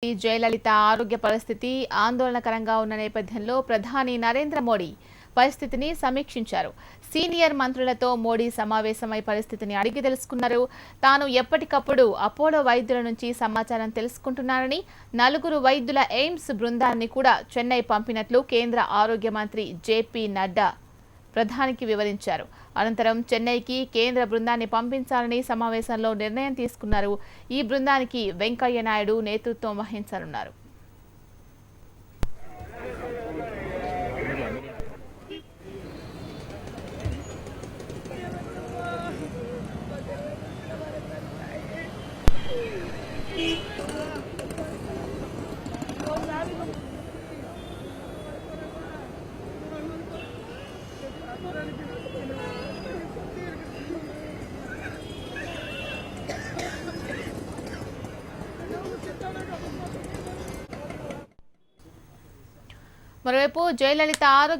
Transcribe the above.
జయలలిత ఆరోగ్య పరిస్థితి ఆందోళనకరంగా ఉన్న నేపథ్యంలో ప్రధాని నరేంద్ర మోడీ పరిస్థితిని సమీక్షించారు. సీనియర్ మంత్రులతో మోడీ సమావేశమై పరిస్థితిని అడిగి తెలుసుకున్నారు. తాను ఎప్పటికప్పుడు అపోలో వైద్యుల నుంచి సమాచారం తెలుసుకుంటున్నారని, 4 వైద్యుల ఎయిమ్స్ బృందాన్ని కూడా చెన్నై పంపినట్లు కేంద్ర ఆరోగ్య మంత్రి జేపీ నడ్డా ప్రధానికి వివరించారు. అనంతరం చెన్నైకి కేంద్ర బృందాన్ని పంపించాలని సమావేశంలో నిర్ణయం తీసుకున్నారు. ఈ బృందానికి వెంకయ్య నాయుడు నేతృత్వం వహించనున్నారు. మరోవైపు జయలలిత ఆరోగ్య